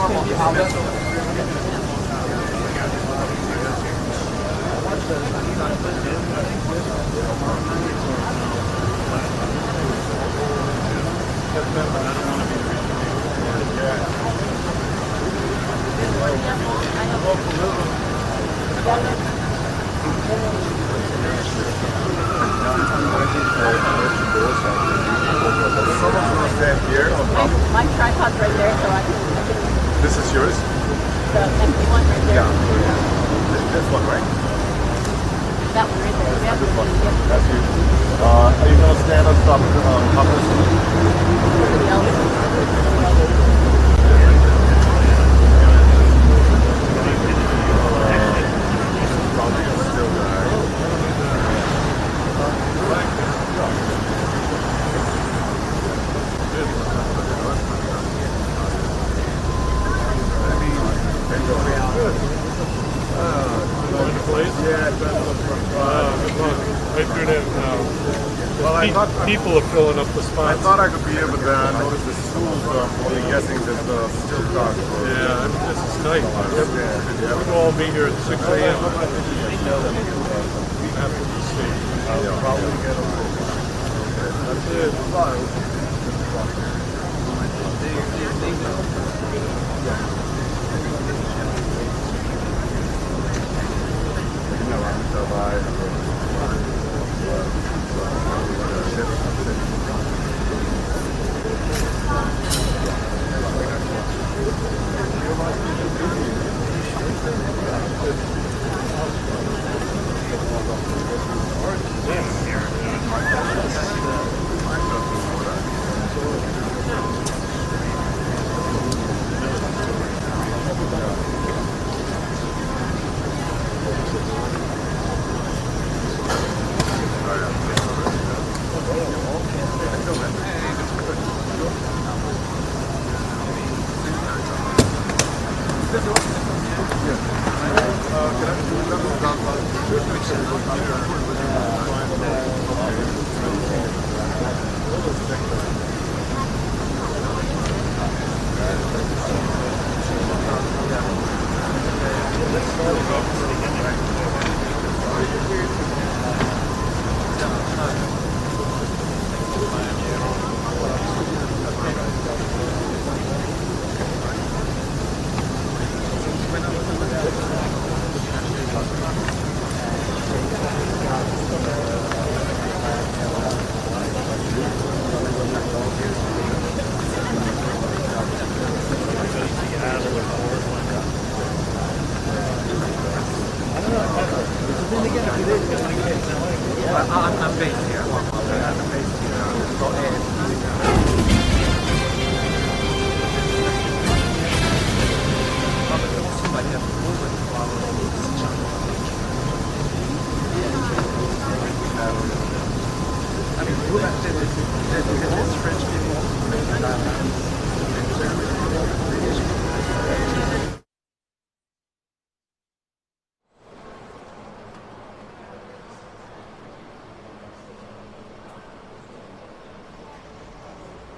My tripod's right there, so I can. This is yours? The empty one right there. Yeah. This one, right? That one right there. Yeah. This one. That's you. Are you going to stand on top of this one? Somebody else. Probably a still guy. People are filling up the spots. I thought I could be here, but then I noticed the school's only guessing that the still cars. Yeah, I mean, this is tight. We can all meet here at 6 a.m. After the state. That's it.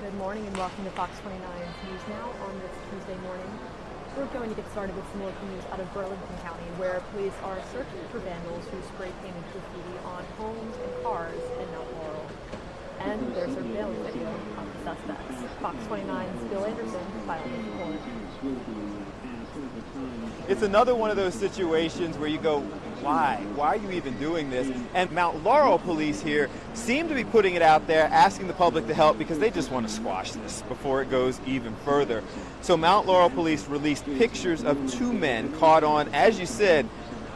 Good morning and welcome to Fox 29's News Now on this Tuesday morning. We're going to get started with some local news out of Burlington County, where police are searching for vandals who spray painted graffiti on homes and cars in Mount Laurel. And there's surveillance video of the suspects. Fox 29's Bill Anderson filed a report. It's another one of those situations where you go, why? Why are you even doing this? And Mount Laurel police here seem to be putting it out there, asking the public to help because they just want to squash this before it goes even further. So Mount Laurel police released pictures of two men caught on, as you said,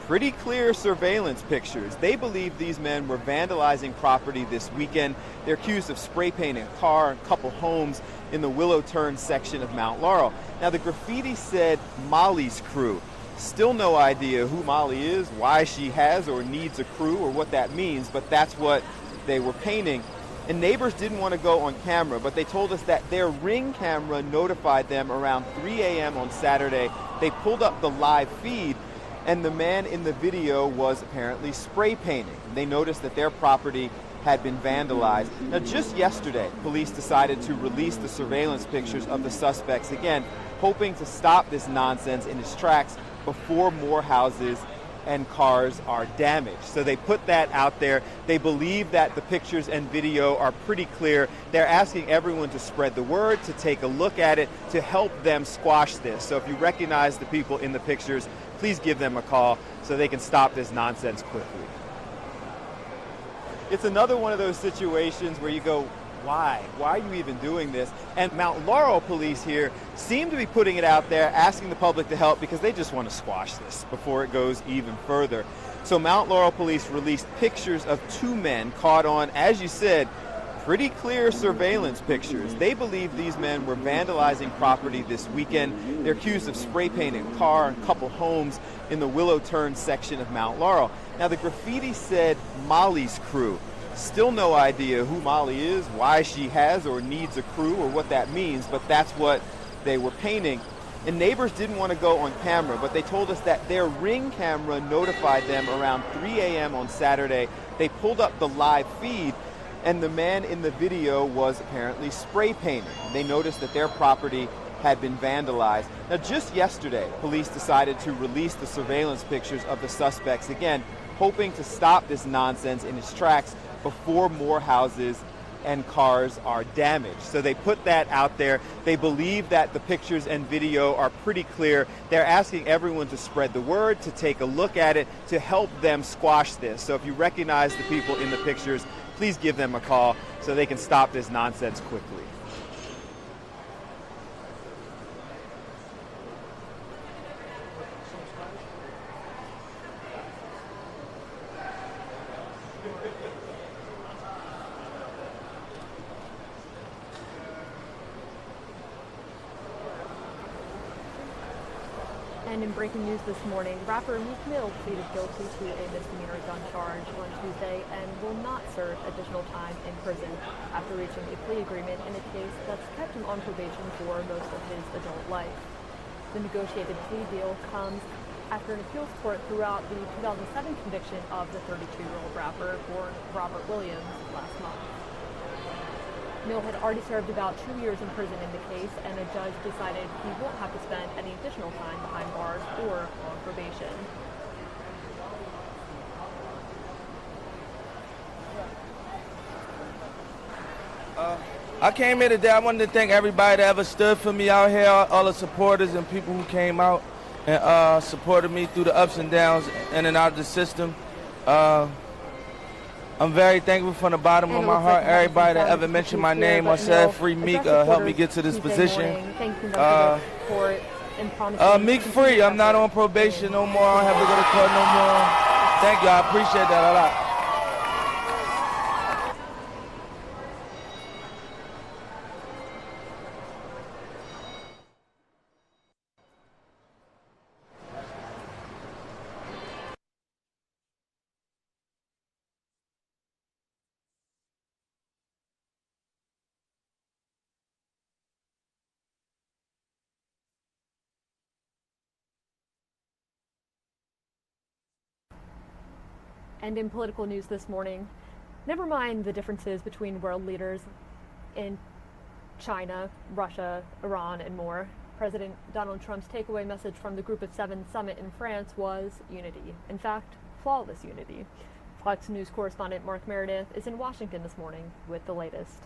pretty clear surveillance pictures. They believe these men were vandalizing property this weekend. They're accused of spray painting a car and a couple homes in the Willow Turn section of Mount Laurel. Now the graffiti said Molly's crew. Still no idea who Molly is, why she has or needs a crew, or what that means, but that's what they were painting. And neighbors didn't want to go on camera, but they told us that their Ring camera notified them around 3 a.m. on Saturday. They pulled up the live feed, and the man in the video was apparently spray painting. They noticed that their property had been vandalized. Now, just yesterday, police decided to release the surveillance pictures of the suspects, again, hoping to stop this nonsense in its tracks before more houses and cars are damaged. So they put that out there. They believe that the pictures and video are pretty clear. They're asking everyone to spread the word, to take a look at it, to help them squash this. So if you recognize the people in the pictures, please give them a call so they can stop this nonsense quickly. It's another one of those situations where you go, why? Why are you even doing this? And Mount Laurel police here seem to be putting it out there, asking the public to help because they just want to squash this before it goes even further. So Mount Laurel police released pictures of two men caught on, as you said, pretty clear surveillance pictures. They believe these men were vandalizing property this weekend. They're accused of spray painting a car and a couple homes in the Willow Turn section of Mount Laurel. Now, the graffiti said Molly's crew. Still no idea who Molly is, why she has or needs a crew, or what that means, but that's what they were painting. And neighbors didn't want to go on camera, but they told us that their Ring camera notified them around 3 a.m. on Saturday. They pulled up the live feed, and the man in the video was apparently spray painted. They noticed that their property had been vandalized. Now, just yesterday, police decided to release the surveillance pictures of the suspects, again, hoping to stop this nonsense in its tracks before more houses and cars are damaged. So they put that out there. They believe that the pictures and video are pretty clear. They're asking everyone to spread the word, to take a look at it, to help them squash this. So if you recognize the people in the pictures, please give them a call so they can stop this nonsense quickly. And in breaking news this morning, rapper Meek Mill pleaded guilty to a misdemeanor gun charge on Tuesday and will not serve additional time in prison after reaching a plea agreement in a case that's kept him on probation for most of his adult life. The negotiated plea deal comes after an appeals court threw out the 2007 conviction of the 32-year-old rapper born Robert Williams last month. Mill had already served about 2 years in prison in the case, and a judge decided he won't have to spend any additional time behind bars or on probation. I came here today. I wanted to thank everybody that ever stood for me out here, all the supporters and people who came out and supported me through the ups and downs in and out of the system. I'm very thankful from the bottom of my heart. Everybody that ever mentioned my name or said free Meek helped me get to this position. Meek free. I'm not on probation no more. I don't have to go to court no more. Thank you. I appreciate that a lot. And in political news this morning, never mind the differences between world leaders in China, Russia, Iran, and more. President Donald Trump's takeaway message from the Group of Seven summit in France was unity. In fact, flawless unity. Fox News correspondent Mark Meredith is in Washington this morning with the latest.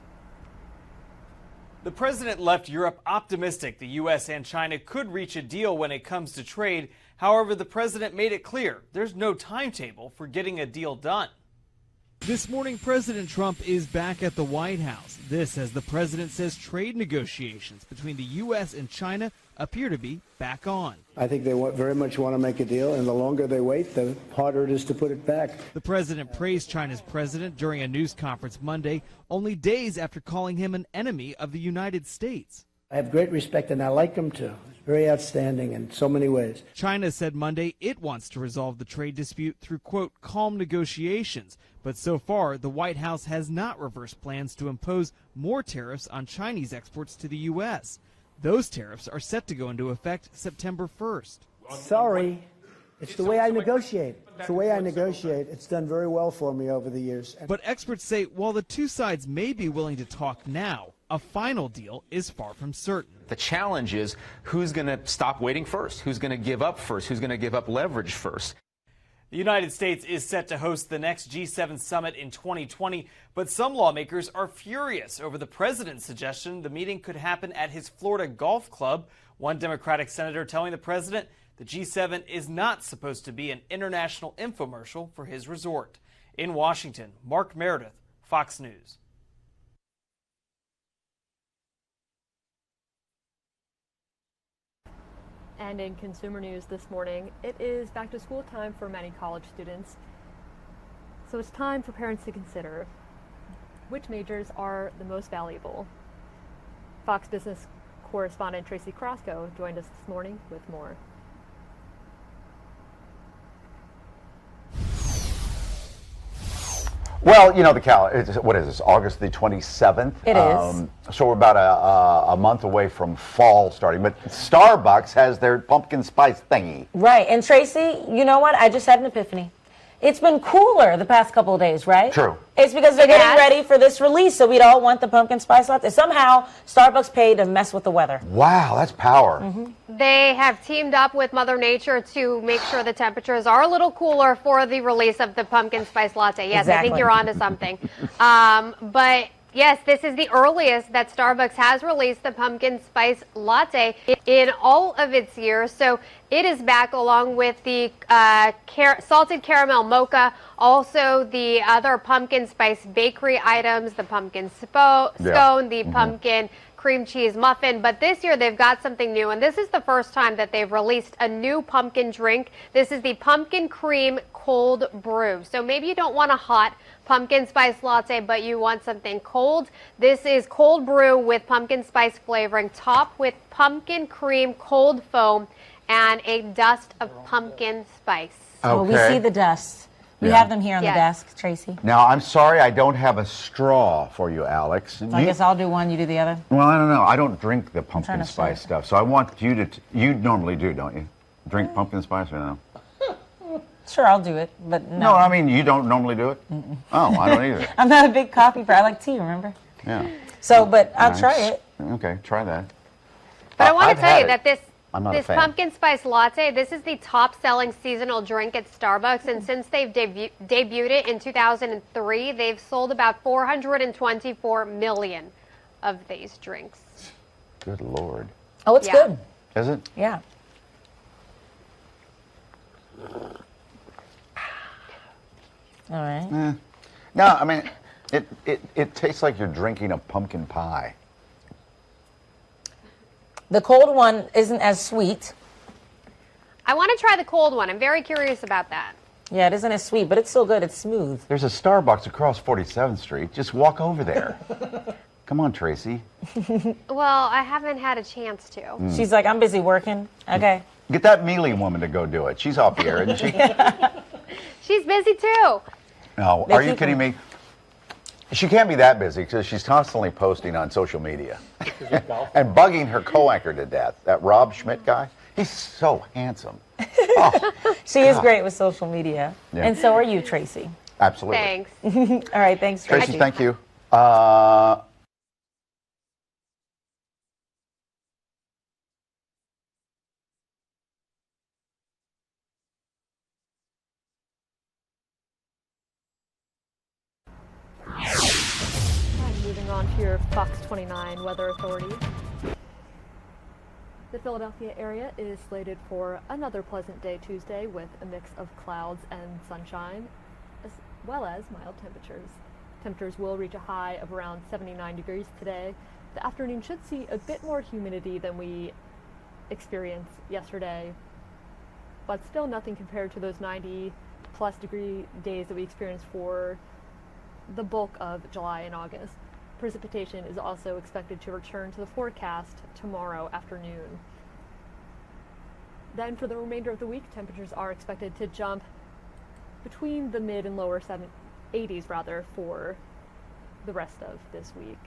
The president left Europe optimistic the U.S. and China could reach a deal when it comes to trade. However, the president made it clear there's no timetable for getting a deal done. This morning, President Trump is back at the White House. This as the president says trade negotiations between the U.S. and China appear to be back on. I think they very much want to make a deal, and the longer they wait, the harder it is to put it back. The president praised China's president during a news conference Monday, only days after calling him an enemy of the United States. I have great respect, and I like him too. He's very outstanding in so many ways. China said Monday it wants to resolve the trade dispute through, quote, calm negotiations. But so far, the White House has not reversed plans to impose more tariffs on Chinese exports to the U.S. Those tariffs are set to go into effect September 1st. Sorry, It's the way I negotiate. It's the way I negotiate. It's done very well for me over the years. But experts say while the two sides may be willing to talk now, a final deal is far from certain. The challenge is who's going to stop waiting first, who's going to give up first, who's going to give up leverage first. The United States is set to host the next G7 summit in 2020, but some lawmakers are furious over the president's suggestion the meeting could happen at his Florida golf club. One Democratic senator telling the president the G7 is not supposed to be an international infomercial for his resort. In Washington, Mark Meredith, Fox News. And in consumer news this morning, it is back to school time for many college students. So it's time for parents to consider which majors are the most valuable. Fox Business correspondent Tracy Crosco joined us this morning with more. Well, you know, what is this, August the 27th? It is. So we're about a month away from fall starting, but Starbucks has their pumpkin spice thingy. Right, and Tracy, you know what? I just had an epiphany. It's been cooler the past couple of days, right? True. It's because they're getting ready for this release, so we'd all want the pumpkin spice latte. Somehow, Starbucks paid to mess with the weather. Wow, that's power. They have teamed up with Mother Nature to make sure the temperatures are a little cooler for the release of the pumpkin spice latte. Yes, Exactly. I think you're onto something. But yes, this is the earliest that Starbucks has released the pumpkin spice latte in all of its years. So it is back along with the salted caramel mocha, also the other pumpkin spice bakery items, the pumpkin scone, the pumpkin cream cheese muffin. But this year they've got something new, and this is the first time that they've released a new pumpkin drink. This is the pumpkin cream cold brew. So maybe you don't want a hot pumpkin spice latte, but you want something cold. This is cold brew with pumpkin spice flavoring, topped with pumpkin cream cold foam and a dust of pumpkin spice. Okay. Well, we see the dust. We have them here on the desk, Tracy. Now, I'm sorry I don't have a straw for you, Alex. So I guess I'll do one, you do the other. Well, I don't know. I don't drink the pumpkin to spice stuff, so I want you to. You normally do, don't you? Drink pumpkin spice or no? Sure, I'll do it, but no. No, I mean, you don't normally do it? Oh, I don't either. I'm not a big coffee person. I like tea, remember? Yeah. So, but I'll Nice. try it. Okay, try that. But I want I've to tell had you it. that this I'm not a fan. pumpkin spice latte, this is the top-selling seasonal drink at Starbucks, and since they've debuted it in 2003, they've sold about 424 million of these drinks. Good Lord. Oh, it's good. Is it? Yeah. All right. No, I mean, it tastes like you're drinking a pumpkin pie. The cold one isn't as sweet. I want to try the cold one. I'm very curious about that. Yeah, it isn't as sweet, but it's still good. It's smooth. There's a Starbucks across 47th Street. Just walk over there. Come on, Tracy. Well, I haven't had a chance to. She's like, I'm busy working. Okay. Get that Mealy woman to go do it. She's off the air, isn't she? She's busy too. No, are you kidding me? She can't be that busy because she's constantly posting on social media and bugging her co-anchor to death. That Rob Schmidt guy, he's so handsome. Oh, She is great with social media. Yeah. And so are you, Tracy. absolutely. Thanks. All right, thanks, Tracy. Tracy, thank you. Moving on to your Fox 29 weather authority. The Philadelphia area is slated for another pleasant day Tuesday with a mix of clouds and sunshine, as well as mild temperatures. Temperatures will reach a high of around 79 degrees today. The afternoon should see a bit more humidity than we experienced yesterday, but still nothing compared to those 90-plus degree days that we experienced for the bulk of July and August. Precipitation is also expected to return to the forecast tomorrow afternoon. Then for the remainder of the week, temperatures are expected to jump between the mid and lower 80s for the rest of this week.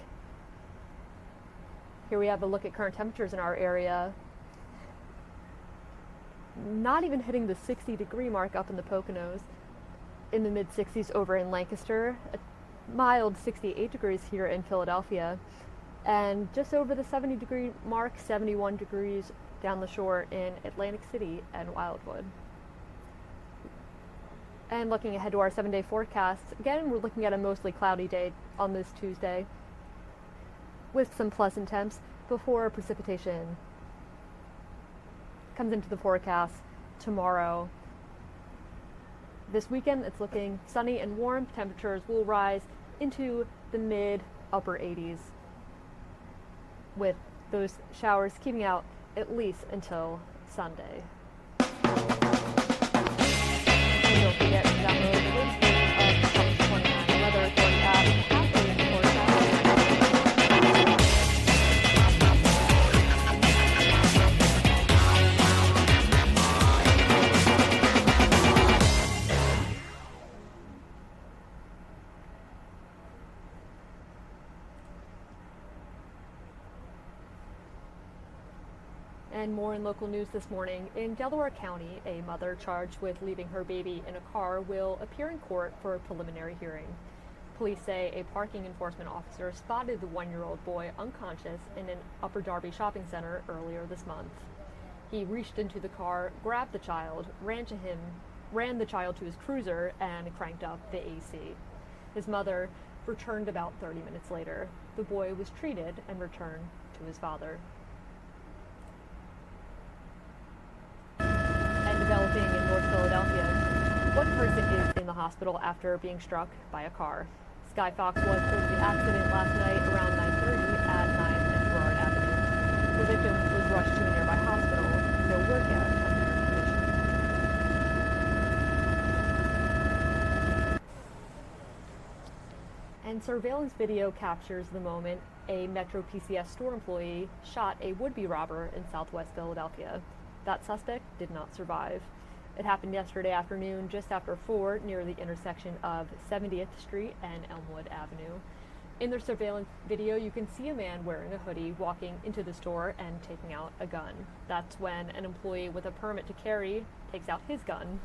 Here we have a look at current temperatures in our area. not even hitting the 60-degree mark up in the Poconos. In the mid-60s over in Lancaster, a mild 68 degrees here in Philadelphia, and just over the 70-degree mark, 71 degrees down the shore in Atlantic City and Wildwood. And looking ahead to our 7-day forecast, again, we're looking at a mostly cloudy day on this Tuesday with some pleasant temps before precipitation comes into the forecast tomorrow. This weekend, it's looking sunny and warm. Temperatures will rise into the mid-upper 80s, with those showers keeping out at least until Sunday. And don't forget to download the latest version of the Fox 29 weather forecast after the forecast. And more in local news this morning. In Delaware County, a mother charged with leaving her baby in a car will appear in court for a preliminary hearing. Police say a parking enforcement officer spotted the 1-year-old boy unconscious in an Upper Darby shopping center earlier this month. He reached into the car, grabbed the child, ran the child to his cruiser, and cranked up the AC. His mother returned about 30 minutes later. The boy was treated and returned to his father. Developing in North Philadelphia, one person is in the hospital after being struck by a car. Sky Fox was over the accident last night around 9:30 at 9th and Gerard Avenue. The victim was rushed to a nearby hospital. No word yet on her condition. And surveillance video captures the moment a Metro PCS store employee shot a would-be robber in Southwest Philadelphia. That suspect did not survive. It happened yesterday afternoon just after 4 near the intersection of 70th Street and Elmwood Avenue. In the surveillance video, you can see a man wearing a hoodie walking into the store and taking out a gun. That's when an employee with a permit to carry takes out his gun.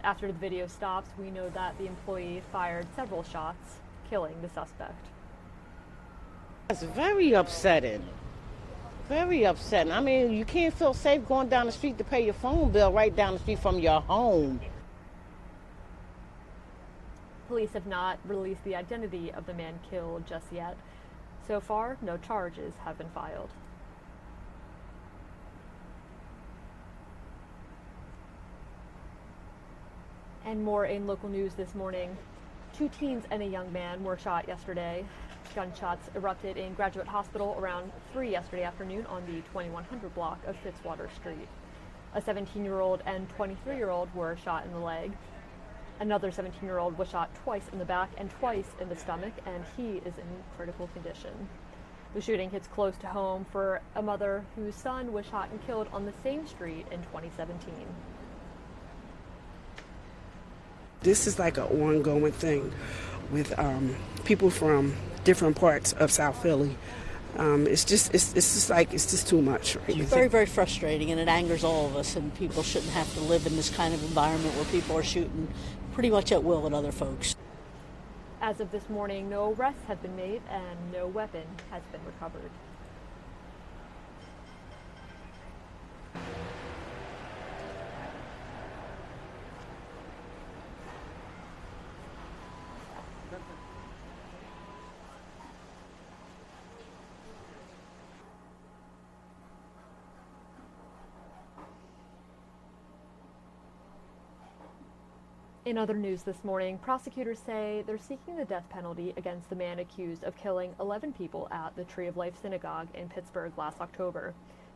After the video stops, we know that the employee fired several shots, killing the suspect. It's very upsetting. Very upsetting. I mean, you can't feel safe going down the street to pay your phone bill right down the street from your home. Police have not released the identity of the man killed just yet. So far, no charges have been filed. And more in local news this morning. 2 teens and a young man were shot yesterday. Gunshots erupted in Graduate Hospital around 3 yesterday afternoon on the 2100 block of Fitzwater Street. A 17-year-old and 23-year-old were shot in the leg. Another 17-year-old was shot twice in the back and twice in the stomach, and he is in critical condition. The shooting hits close to home for a mother whose son was shot and killed on the same street in 2017. This is like an ongoing thing with people from different parts of South Philly. It's just too much. Right? It's very, very frustrating, and it angers all of us, and people shouldn't have to live in this kind of environment where people are shooting pretty much at will at other folks. As of this morning, no arrests have been made and no weapon has been recovered. In other news this morning, prosecutors say they're seeking the death penalty against the man accused of killing 11 people at the Tree of Life Synagogue in Pittsburgh last October.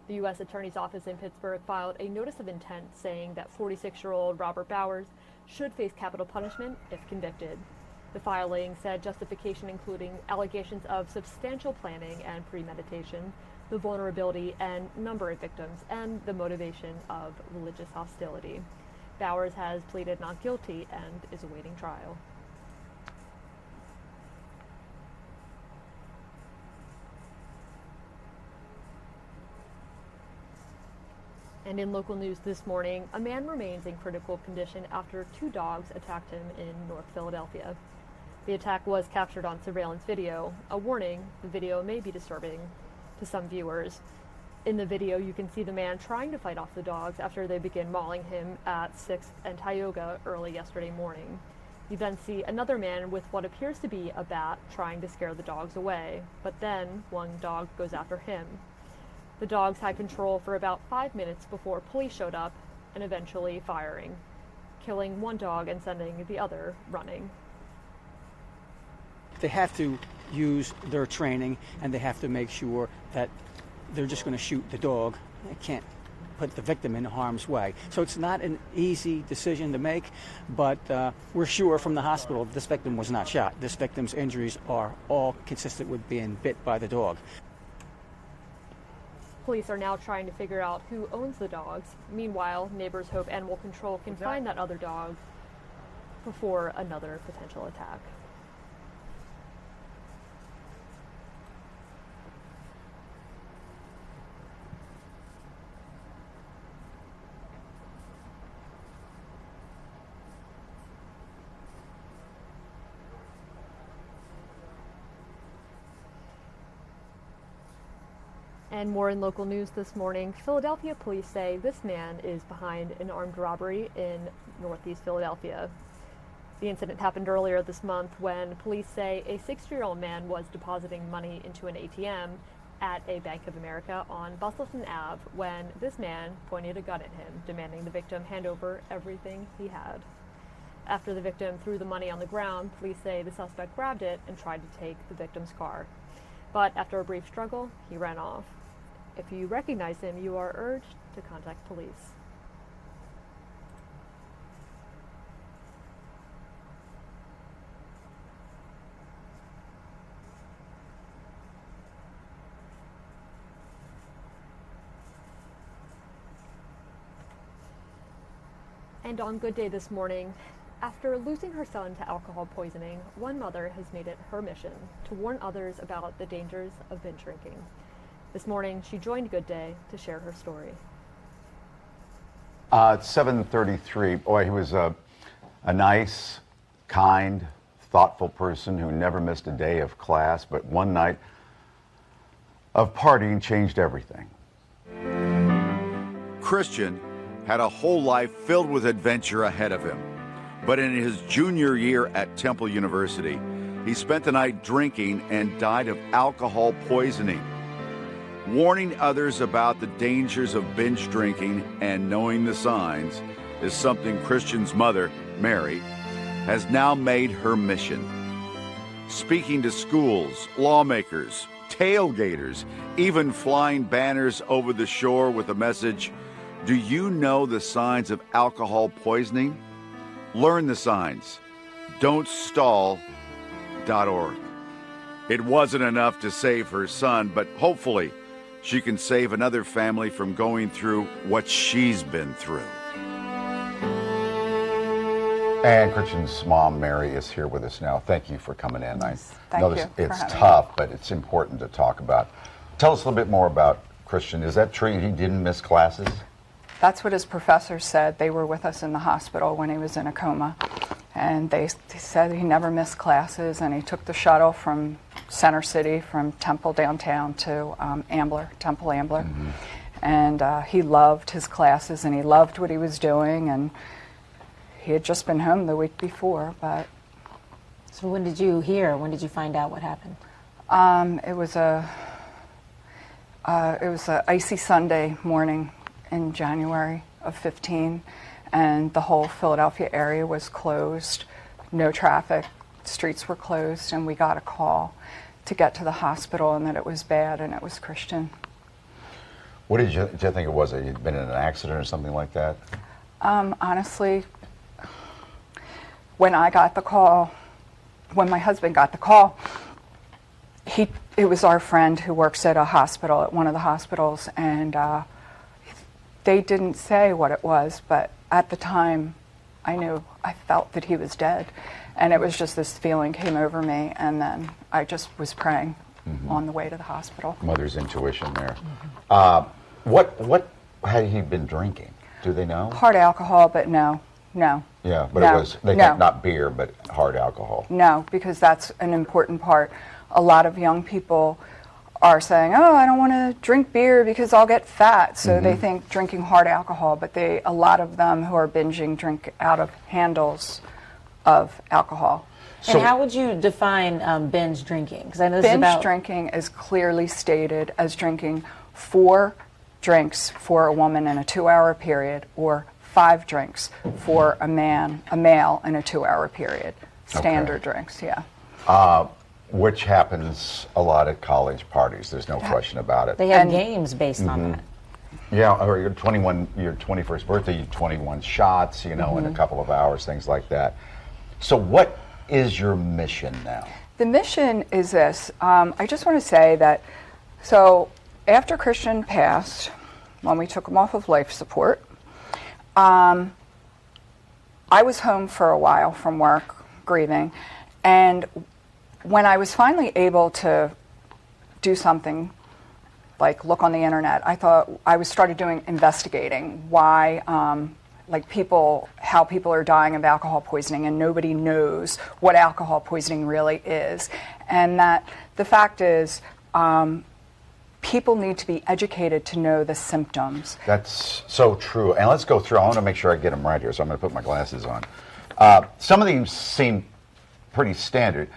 The U.S. Attorney's Office in Pittsburgh filed a notice of intent saying that 46-year-old Robert Bowers should face capital punishment if convicted. The filing said justification including allegations of substantial planning and premeditation, the vulnerability and number of victims, and the motivation of religious hostility. Bowers has pleaded not guilty and is awaiting trial. And in local news this morning, a man remains in critical condition after 2 dogs attacked him in North Philadelphia. The attack was captured on surveillance video. A warning, the video may be disturbing to some viewers. In the video, you can see the man trying to fight off the dogs after they begin mauling him at 6th and Tioga early yesterday morning. You then see another man with what appears to be a bat trying to scare the dogs away, but then one dog goes after him. The dogs had control for about 5 minutes before police showed up and eventually firing, killing one dog and sending the other running. They have to use their training, and they have to make sure that they're just going to shoot the dog. They can't put the victim in harm's way. So it's not an easy decision to make, but we're sure from the hospital this victim was not shot. This victim's injuries are all consistent with being bit by the dog. Police are now trying to figure out who owns the dogs. Meanwhile, neighbors hope animal control can find that other dog before another potential attack. And more in local news this morning, Philadelphia police say this man is behind an armed robbery in northeast Philadelphia. The incident happened earlier this month when police say a 60-year-old man was depositing money into an ATM at a Bank of America on Bustleton Ave when this man pointed a gun at him, demanding the victim hand over everything he had. After the victim threw the money on the ground, police say the suspect grabbed it and tried to take the victim's car. But after a brief struggle, he ran off. If you recognize him, you are urged to contact police. And on Good Day this morning, after losing her son to alcohol poisoning, one mother has made it her mission to warn others about the dangers of binge drinking. This morning, she joined Good Day to share her story. It's 7:33. Boy, he was a nice, kind, thoughtful person who never missed a day of class, but one night of partying changed everything. Christian had a whole life filled with adventure ahead of him. But in his junior year at Temple University, he spent the night drinking and died of alcohol poisoning. Warning others about the dangers of binge drinking and knowing the signs is something Christian's mother, Mary, has now made her mission. Speaking to schools, lawmakers, tailgaters, even flying banners over the shore with the message, "Do you know the signs of alcohol poisoning? Learn the signs. Don'tStall.org." It wasn't enough to save her son, but hopefully she can save another family from going through what she's been through. And Christian's mom, Mary, is here with us now. Thank you for coming in. I know you it's for having tough, but it's important to talk about. Tell us a little bit more about Christian. Is that true? He didn't miss classes? That's what his professors said. They were with us in the hospital when he was in a coma. And they said he never missed classes, and he took the shuttle from Center City, from Temple downtown to Temple Ambler. Mm-hmm. And he loved his classes, and he loved what he was doing, and he had just been home the week before. But so when did you hear? When did you find out what happened? It was a icy Sunday morning in January of 15. And the whole Philadelphia area was closed, no traffic, streets were closed, and we got a call to get to the hospital and that it was bad, and it was Christian. What did you think it was? Had you been in an accident or something like that? Honestly, when I got the call, when my husband got the call, it was our friend who works at a hospital, at one of the hospitals, and they didn't say what it was, but at the time, I felt that he was dead. And it was just this feeling came over me, and then I just was praying on the way to the hospital. Mother's intuition there. Mm-hmm. What had he been drinking? Do they know? Hard alcohol, but no. Yeah, but No. it was, they No. think not beer, but hard alcohol. No, because that's an important part. A lot of young people are saying, oh, I don't want to drink beer because I'll get fat. So they think drinking hard alcohol, but a lot of them who are binging drink out of handles of alcohol. And how would you define binge drinking? Because I know this is Binge about drinking is clearly stated as drinking 4 drinks for a woman in a 2-hour period, or 5 drinks for a male in a 2-hour period. Standard drinks, yeah. Which happens a lot at college parties. There's no question about it. they have games based on that. Yeah, or your 21st birthday, you 21 shots, you know, in a couple of hours, things like that. So what is your mission now? The mission is this. I just want to say that, so after Christian passed, when we took him off of life support, I was home for a while from work, grieving, and when I was finally able to do something, like look on the internet, I thought I started investigating why, how people are dying of alcohol poisoning, and nobody knows what alcohol poisoning really is, and that the fact is, people need to be educated to know the symptoms. That's so true. And let's go through. I want to make sure I get them right here, so I'm going to put my glasses on. Some of these seem pretty standard.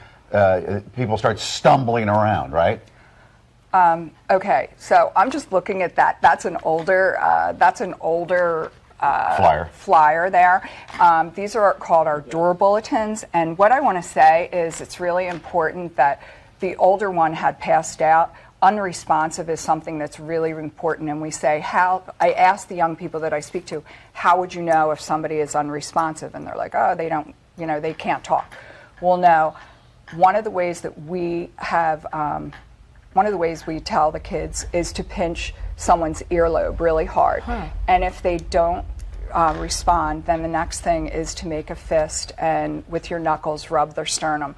People start stumbling around, right? Okay, so I'm just looking at that. That's an older flyer there. These are called our door bulletins, and what I want to say is it's really important that the older one had passed out. Unresponsive is something that's really important, and we say, I ask the young people that I speak to, how would you know if somebody is unresponsive? And they're like, oh, they don't, they can't talk. Well, no. One of the ways that we tell the kids is to pinch someone's earlobe really hard. And if they don't respond, then the next thing is to make a fist and with your knuckles rub their sternum.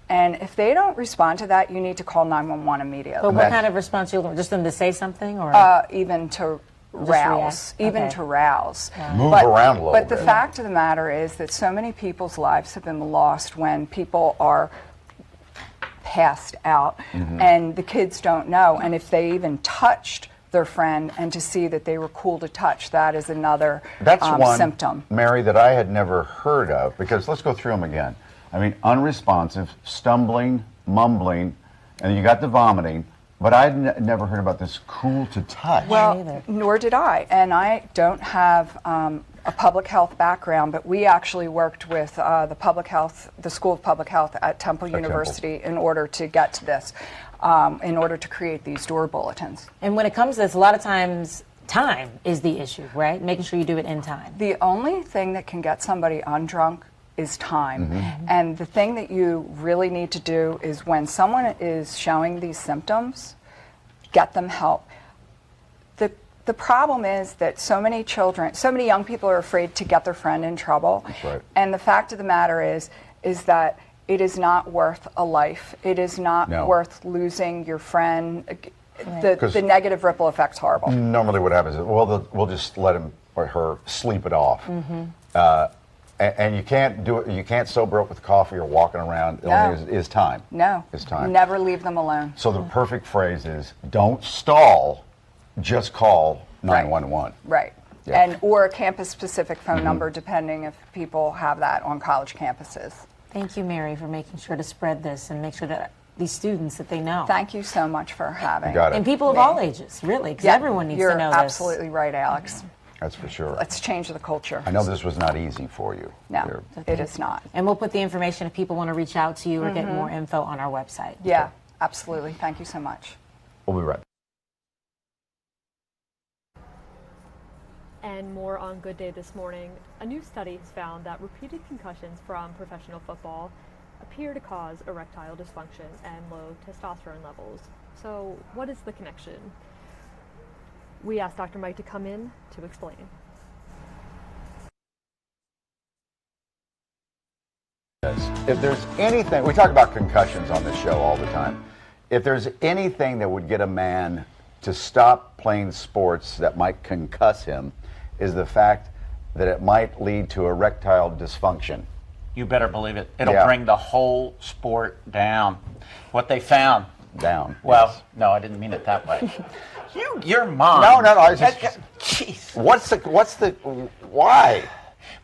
And if they don't respond to that, you need to call 911 immediately. But what kind of response you look? Just them to say something, or even to rouse, to rouse. Move around a little But bit. the fact of the matter is that so many people's lives have been lost when people are passed out, and the kids don't know. And if they even touched their friend, and to see that they were cool to touch, that is another one, symptom. Mary, that I had never heard of, because let's go through them again. I mean, unresponsive, stumbling, mumbling, and you got the vomiting, but I'd never heard about this cool to touch. Well, nor did I, and I don't have a public health background, but we actually worked with the School of Public Health at Temple University in order to get to this, in order to create these door bulletins. And when it comes to this, a lot of times time is the issue, right? Making sure you do it in time. The only thing that can get somebody undrunk is time. And the thing that you really need to do is when someone is showing these symptoms, get them help. The problem is that so many young people are afraid to get their friend in trouble. That's right. And the fact of the matter is that it is not worth a life. It is not worth losing your friend. The negative ripple effect's horrible. Normally what happens is, we'll just let him or her sleep it off. And you can't do it. You can't sober up with coffee or walking around. The only thing is time. No. It's time. Never leave them alone. So the perfect phrase is, don't stall, just call 911. Right. Yeah. Or a campus-specific phone number, depending if people have that on college campuses. Thank you, Mary, for making sure to spread this and make sure that these students that they know. Thank you so much for having. You got it. And people of all ages, really, because everyone needs to know this. You're absolutely right, Alex. That's for sure. Let's change the culture. I know this was not easy for you. No, it is not. And we'll put the information if people want to reach out to you or get more info on our website. Yeah, absolutely. Thank you so much. We'll be right back. And more on Good Day this morning. A new study has found that repeated concussions from professional football appear to cause erectile dysfunction and low testosterone levels. So what is the connection? We asked Dr. Mike to come in to explain. If there's anything, we talk about concussions on this show all the time. If there's anything that would get a man to stop playing sports that might concuss him is the fact that it might lead to erectile dysfunction. You better believe it. It'll bring the whole sport down. What they found. Down. Well, yes. no, I didn't mean it that way. Your mom. No. Jeez. Why?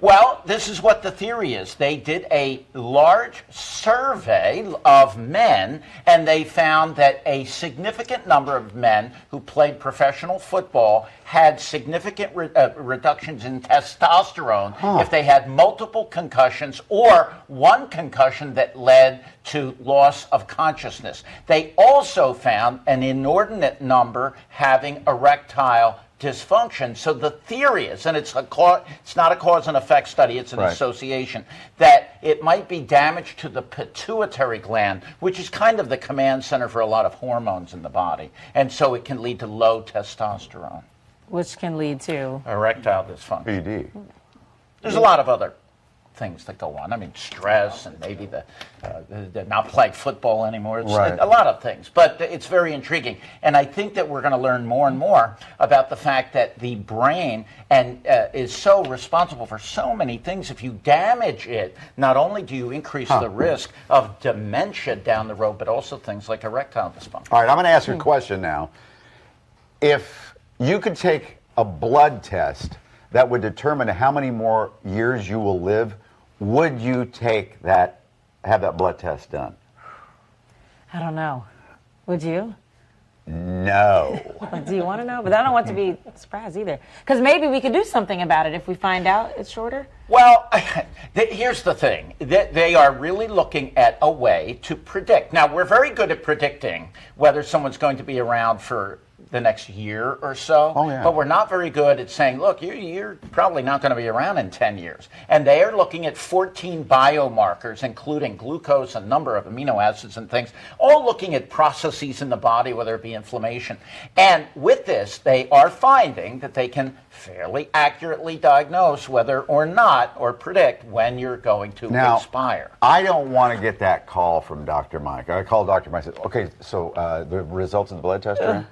Well, this is what the theory is. They did a large survey of men, and they found that a significant number of men who played professional football had significant reductions in testosterone if they had multiple concussions or one concussion that led to loss of consciousness. They also found an inordinate number having erectile dysfunction. So the theory is, and it's not a cause and effect study, it's an association, that it might be damage to the pituitary gland, which is kind of the command center for a lot of hormones in the body. And so it can lead to low testosterone. Which can lead to? Erectile dysfunction. ED. There's a lot of other things that go on. I mean, stress and maybe the not playing football anymore. It's a lot of things, but it's very intriguing. And I think that we're going to learn more and more about the fact that the brain is so responsible for so many things. If you damage it, not only do you increase the risk of dementia down the road, but also things like erectile dysfunction. All right, I'm going to ask you a question now. If you could take a blood test that would determine how many more years you will live, would you have that blood test done? I don't know. Would you? No. Do you want to know? But I don't want to be surprised either. Because maybe we could do something about it if we find out it's shorter. Well, here's the thing. They are really looking at a way to predict. Now, we're very good at predicting whether someone's going to be around for the next year or so, but we're not very good at saying, look, you're probably not going to be around in 10 years. And they are looking at 14 biomarkers, including glucose, a number of amino acids and things, all looking at processes in the body, whether it be inflammation. And with this, they are finding that they can fairly accurately diagnose whether or not, or predict when you're going to expire. I don't want to get that call from Dr. Mike. I called Dr. Mike and said, okay, so the results of the blood test are in?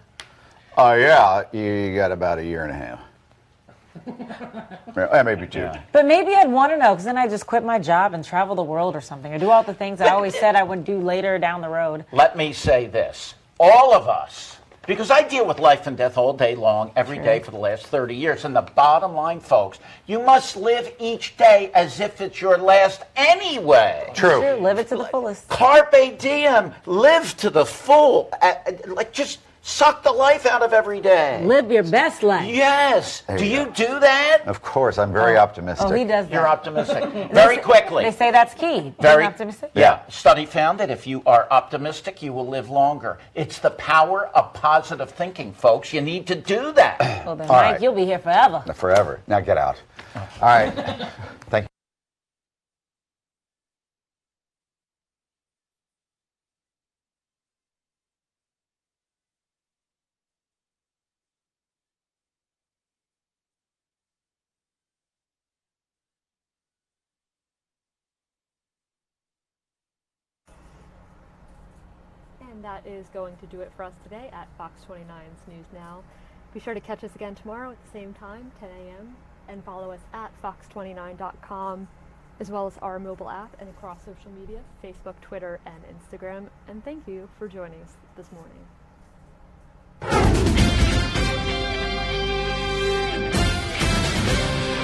Oh, yeah, you got about a year and a half. Maybe two. But maybe I'd want to know, because then I just quit my job and travel the world or something, or do all the things I always said I would do later down the road. Let me say this. All of us, because I deal with life and death all day long, every day for the last 30 years, and the bottom line, folks, you must live each day as if it's your last anyway. True. Live it to the fullest. Carpe diem. Live to the full. Just suck the life out of every day. Live your best life. Yes. Do you do that? Of course, I'm very optimistic. Oh, he does that. You're optimistic. Very quickly. They say that's key. Very optimistic. Yeah. Study found that if you are optimistic, you will live longer. It's the power of positive thinking, folks. You need to do that. Well, then, Mike, you'll be here forever. Forever. Now get out. All right. Thank you. And that is going to do it for us today at Fox 29's News Now. Be sure to catch us again tomorrow at the same time, 10 a.m., and follow us at fox29.com, as well as our mobile app and across social media, Facebook, Twitter, and Instagram. And thank you for joining us this morning.